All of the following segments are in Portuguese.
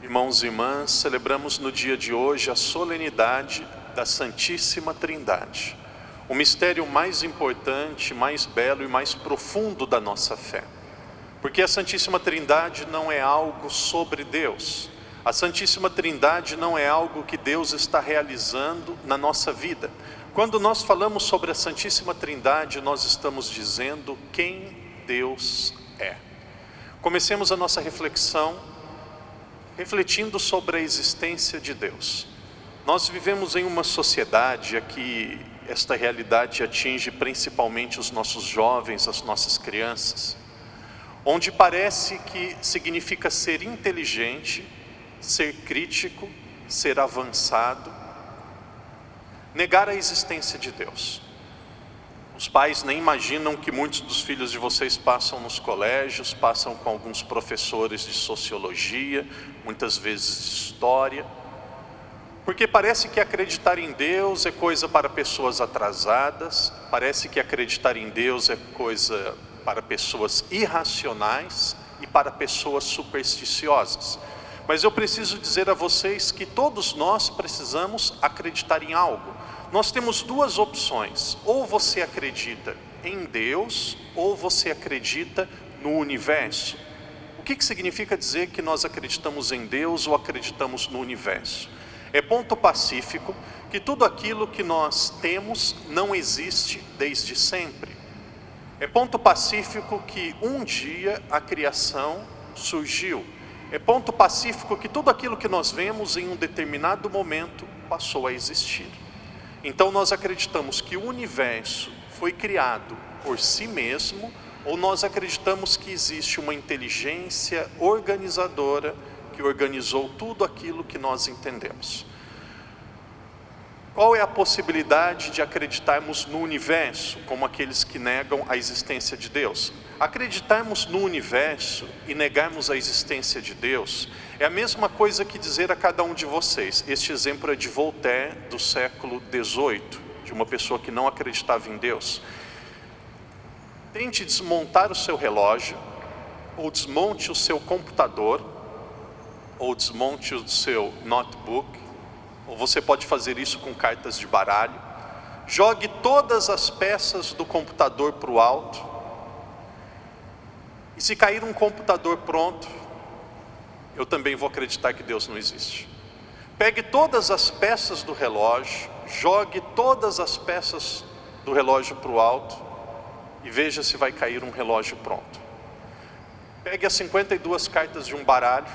Irmãos e irmãs, celebramos no dia de hoje a solenidade da Santíssima Trindade, o mistério mais importante, mais belo e mais profundo da nossa fé. Porque a Santíssima Trindade não é algo sobre Deus, a Santíssima Trindade não é algo que Deus está realizando na nossa vida. Quando nós falamos sobre a Santíssima Trindade, nós estamos dizendo quem Deus é. Comecemos a nossa reflexão refletindo sobre a existência de Deus. Nós vivemos em uma sociedade aqui, esta realidade atinge principalmente os nossos jovens, as nossas crianças, onde parece que significa ser inteligente, ser crítico, ser avançado, negar a existência de Deus. Os pais nem imaginam que muitos dos filhos de vocês passam nos colégios, passam com alguns professores de sociologia, muitas vezes de história, porque parece que acreditar em Deus é coisa para pessoas atrasadas, parece que acreditar em Deus é coisa para pessoas irracionais e para pessoas supersticiosas. Mas eu preciso dizer a vocês que todos nós precisamos acreditar em algo. Nós temos duas opções: ou você acredita em Deus, ou você acredita no universo. O que significa dizer que nós acreditamos em Deus ou acreditamos no universo? É ponto pacífico que tudo aquilo que nós temos não existe desde sempre. É ponto pacífico que um dia a criação surgiu. É ponto pacífico que tudo aquilo que nós vemos em um determinado momento passou a existir. Então nós acreditamos que o universo foi criado por si mesmo, ou nós acreditamos que existe uma inteligência organizadora que organizou tudo aquilo que nós entendemos. Qual é a possibilidade de acreditarmos no universo, como aqueles que negam a existência de Deus? Acreditarmos no universo e negarmos a existência de Deus é a mesma coisa que dizer a cada um de vocês. Este exemplo é de Voltaire, do século XVIII, de uma pessoa que não acreditava em Deus. Tente desmontar o seu relógio, ou desmonte o seu computador, ou desmonte o seu notebook, ou você pode fazer isso com cartas de baralho. Jogue todas as peças do computador para o alto, e se cair um computador pronto, eu também vou acreditar que Deus não existe. Pegue todas as peças do relógio, jogue todas as peças do relógio para o alto e veja se vai cair um relógio pronto. Pegue as 52 cartas de um baralho.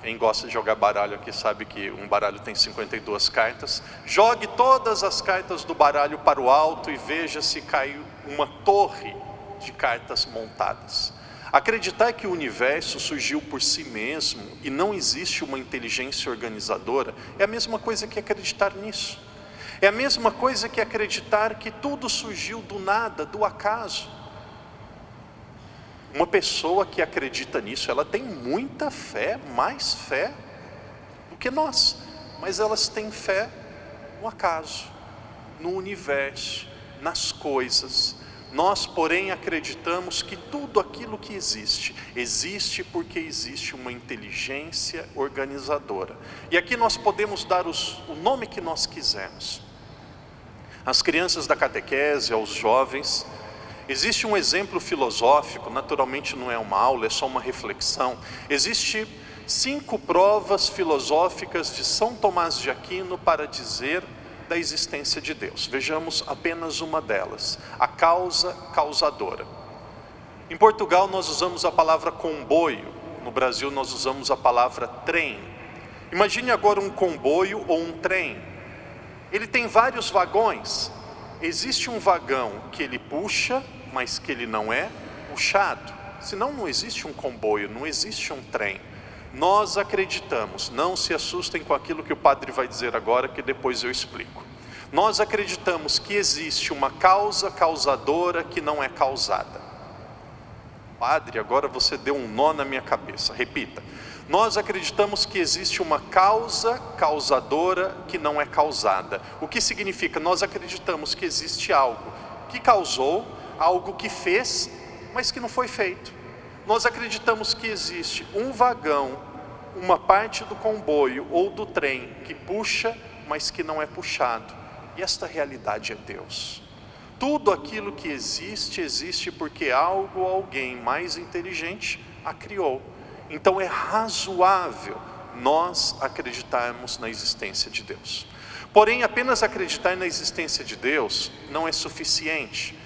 Quem gosta de jogar baralho aqui sabe que um baralho tem 52 cartas. Jogue todas as cartas do baralho para o alto e veja se caiu uma torre de cartas montadas. Acreditar que o universo surgiu por si mesmo e não existe uma inteligência organizadora é a mesma coisa que acreditar nisso. É a mesma coisa que acreditar que tudo surgiu do nada, do acaso. Uma pessoa que acredita nisso, ela tem muita fé, mais fé do que nós. Mas elas têm fé no acaso, no universo, nas coisas. Nós, porém, acreditamos que tudo aquilo que existe, existe porque existe uma inteligência organizadora. E aqui nós podemos dar o nome que nós quisermos. Às crianças da catequese, aos jovens, existe um exemplo filosófico, naturalmente não é uma aula, é só uma reflexão. Existem 5 provas filosóficas de São Tomás de Aquino para dizer da existência de Deus. Vejamos apenas uma delas, a causa causadora. Em Portugal nós usamos a palavra comboio, no Brasil nós usamos a palavra trem. Imagine agora um comboio ou um trem. Ele tem vários vagões. Existe um vagão que ele puxa, mas que ele não é puxado. Senão não existe um comboio, não existe um trem. Nós acreditamos, não se assustem com aquilo que o padre vai dizer agora, que depois eu explico. Nós acreditamos que existe uma causa causadora que não é causada. Padre, agora você deu um nó na minha cabeça, repita. Nós acreditamos que existe uma causa causadora que não é causada. O que significa? Nós acreditamos que existe algo que causou, algo que fez, mas que não foi feito. Nós acreditamos que existe um vagão uma parte do comboio ou do trem que puxa, mas que não é puxado. E esta realidade é Deus. Tudo aquilo que existe, existe porque algo ou alguém mais inteligente a criou. Então é razoável nós acreditarmos na existência de Deus. Porém, apenas acreditar na existência de Deus não é suficiente.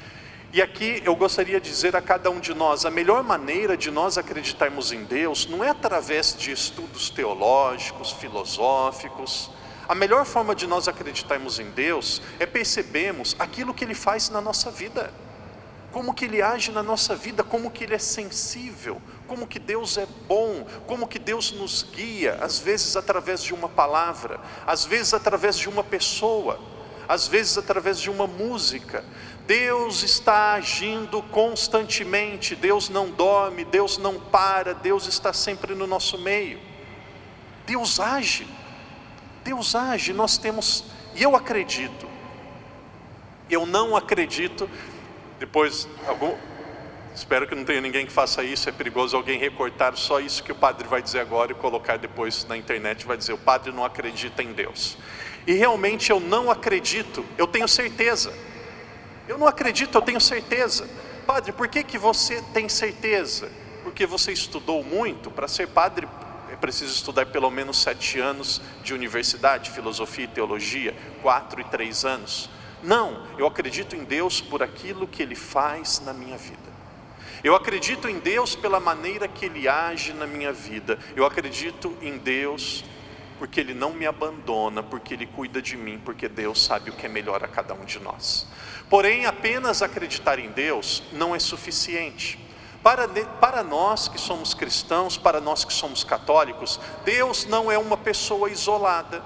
E aqui eu gostaria de dizer a cada um de nós, a melhor maneira de nós acreditarmos em Deus não é através de estudos teológicos, filosóficos. A melhor forma de nós acreditarmos em Deus é percebermos aquilo que Ele faz na nossa vida, como que Ele age na nossa vida, como que Ele é sensível, como que Deus é bom, como que Deus nos guia, às vezes através de uma palavra, às vezes através de uma pessoa, às vezes através de uma música. Deus está agindo constantemente, Deus não dorme, Deus não para, Deus está sempre no nosso meio. Deus age, nós temos, e eu acredito, eu não acredito, depois, espero que não tenha ninguém que faça isso, é perigoso alguém recortar só isso que o padre vai dizer agora e colocar depois na internet, vai dizer, o padre não acredita em Deus. E realmente eu não acredito, eu tenho certeza. Eu não acredito, eu tenho certeza. Padre, por que você tem certeza? Porque você estudou muito. Para ser padre é preciso estudar pelo menos 7 anos de universidade, filosofia e teologia, 4 e 3 anos. Não, eu acredito em Deus por aquilo que Ele faz na minha vida. Eu acredito em Deus pela maneira que Ele age na minha vida. Eu acredito em Deus porque Ele não me abandona, porque Ele cuida de mim, porque Deus sabe o que é melhor a cada um de nós. Porém, apenas acreditar em Deus não é suficiente. Para nós que somos cristãos, para nós que somos católicos, Deus não é uma pessoa isolada.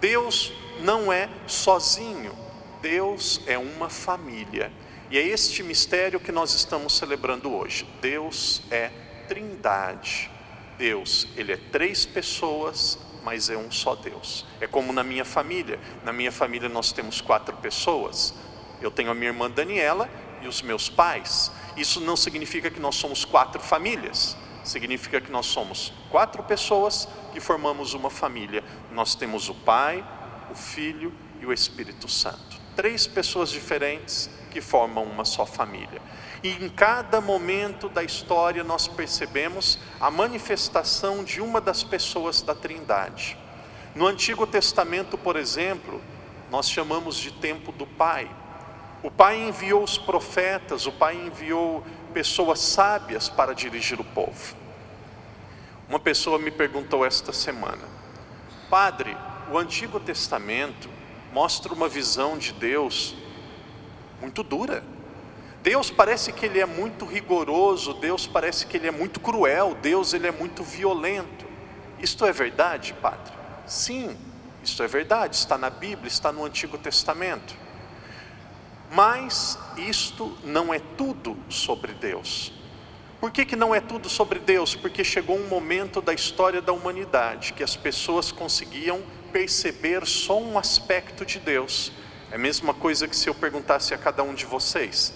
Deus não é sozinho. Deus é uma família. E é este mistério que nós estamos celebrando hoje. Deus é Trindade. Deus, Ele é 3 pessoas, mas é um só Deus. É como na minha família. Na minha família nós temos 4 pessoas. Eu tenho a minha irmã Daniela e os meus pais. Isso não significa que nós somos 4 famílias. Significa que nós somos 4 pessoas que formamos uma família. Nós temos o Pai, o Filho e o Espírito Santo. 3 pessoas diferentes que formam uma só família. E em cada momento da história nós percebemos a manifestação de uma das pessoas da Trindade. No Antigo Testamento, por exemplo, nós chamamos de tempo do Pai. O Pai enviou os profetas, o Pai enviou pessoas sábias para dirigir o povo. Uma pessoa me perguntou esta semana: Padre, o Antigo Testamento mostra uma visão de Deus muito dura. Deus parece que Ele é muito rigoroso, Deus parece que Ele é muito cruel, Deus Ele é muito violento. Isto é verdade, Padre? Sim, isto é verdade, está na Bíblia, está no Antigo Testamento. Mas isto não é tudo sobre Deus. Por que não é tudo sobre Deus? Porque chegou um momento da história da humanidade que as pessoas conseguiam perceber só um aspecto de Deus. É a mesma coisa que se eu perguntasse a cada um de vocês: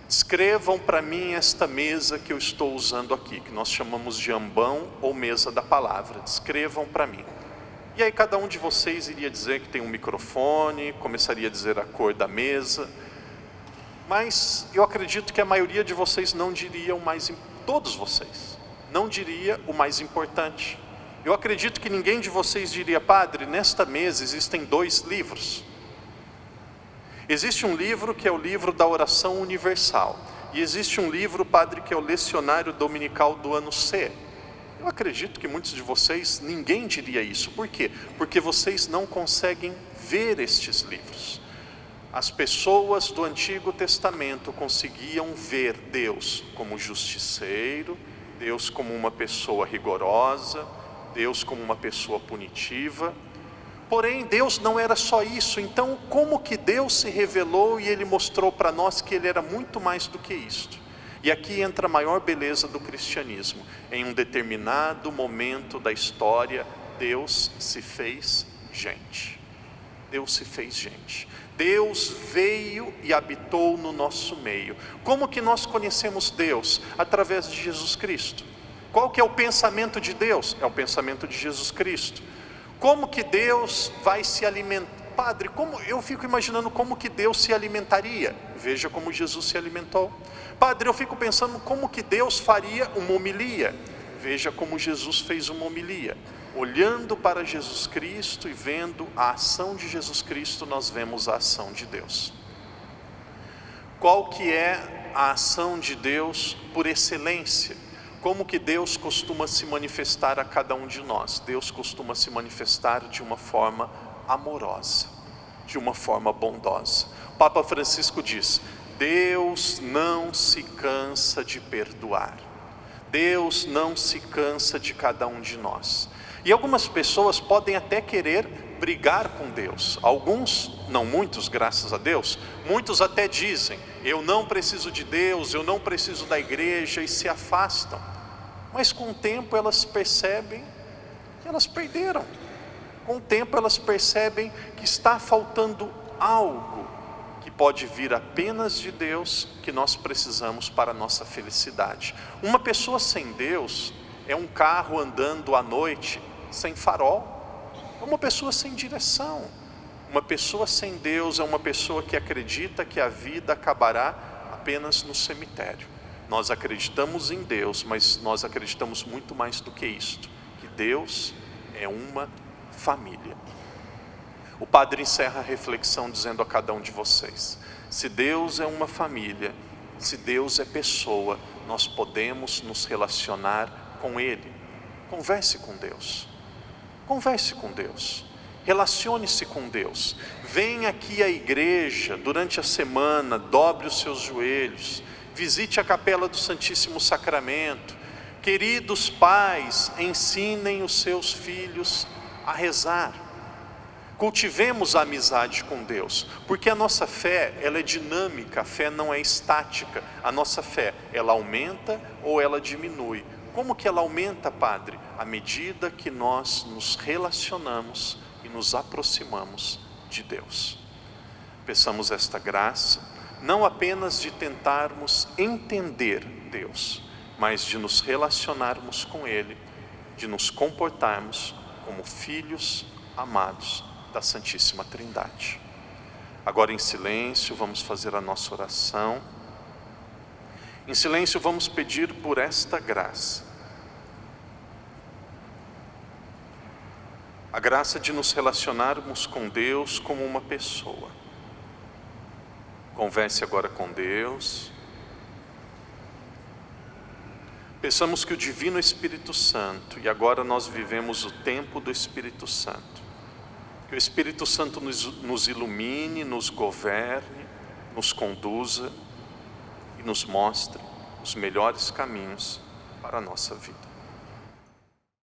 descrevam para mim esta mesa que eu estou usando aqui, que nós chamamos de ambão ou mesa da palavra. Descrevam para mim. E aí cada um de vocês iria dizer que tem um microfone, começaria a dizer a cor da mesa. Mas eu acredito que a maioria de vocês não diria o mais, todos vocês, não diria o mais importante. Eu acredito que ninguém de vocês diria: Padre, nesta mesa existem 2 livros. Existe um livro que é o livro da oração universal. E existe um livro, Padre, que é o lecionário dominical do ano C. Eu acredito que muitos de vocês, ninguém diria isso. Por quê? Porque vocês não conseguem ver estes livros. As pessoas do Antigo Testamento conseguiam ver Deus como justiceiro, Deus como uma pessoa rigorosa, Deus como uma pessoa punitiva. Porém, Deus não era só isso. Então, como que Deus se revelou e Ele mostrou para nós que Ele era muito mais do que isto? E aqui entra a maior beleza do cristianismo. Em um determinado momento da história, Deus se fez gente. Deus se fez gente. Deus veio e habitou no nosso meio. Como que nós conhecemos Deus? Através de Jesus Cristo. Qual que é o pensamento de Deus? É o pensamento de Jesus Cristo. Como que Deus vai se alimentar? Padre, eu fico imaginando como que Deus se alimentaria. Veja como Jesus se alimentou. Padre, eu fico pensando como que Deus faria uma homilia. Veja como Jesus fez uma homilia. Olhando para Jesus Cristo e vendo a ação de Jesus Cristo, nós vemos a ação de Deus. Qual que é a ação de Deus por excelência? Como que Deus costuma se manifestar a cada um de nós? Deus costuma se manifestar de uma forma amorosa, de uma forma bondosa. O Papa Francisco diz: Deus não se cansa de perdoar. Deus não se cansa de cada um de nós. E algumas pessoas podem até querer brigar com Deus. Alguns, não muitos, graças a Deus, muitos até dizem: eu não preciso de Deus, eu não preciso da igreja, e se afastam. Mas com o tempo elas percebem que elas perderam. Com o tempo elas percebem que está faltando algo que pode vir apenas de Deus, que nós precisamos para a nossa felicidade. Uma pessoa sem Deus é um carro andando à noite sem farol, é uma pessoa sem direção. Uma pessoa sem Deus é uma pessoa que acredita que a vida acabará apenas no cemitério. Nós acreditamos em Deus, mas nós acreditamos muito mais do que isto, que Deus é uma família. O padre encerra a reflexão dizendo a cada um de vocês: se Deus é uma família, se Deus é pessoa, nós podemos nos relacionar com Ele. Converse com Deus. Converse com Deus. Relacione-se com Deus. Venha aqui à igreja durante a semana, dobre os seus joelhos, visite a capela do Santíssimo Sacramento. Queridos pais, ensinem os seus filhos a rezar. Cultivemos a amizade com Deus, porque a nossa fé, ela é dinâmica, a fé não é estática. A nossa fé, ela aumenta ou ela diminui. Como que ela aumenta, Padre? À medida que nós nos relacionamos e nos aproximamos de Deus. Peçamos esta graça, não apenas de tentarmos entender Deus, mas de nos relacionarmos com Ele, de nos comportarmos como filhos amados da Santíssima Trindade. Agora em silêncio vamos fazer a nossa oração. Em silêncio vamos pedir por esta graça. A graça de nos relacionarmos com Deus como uma pessoa. Converse agora com Deus. Peçamos que o Divino Espírito Santo, e agora nós vivemos o tempo do Espírito Santo, que o Espírito Santo nos ilumine, nos governe, nos conduza e nos mostre os melhores caminhos para a nossa vida.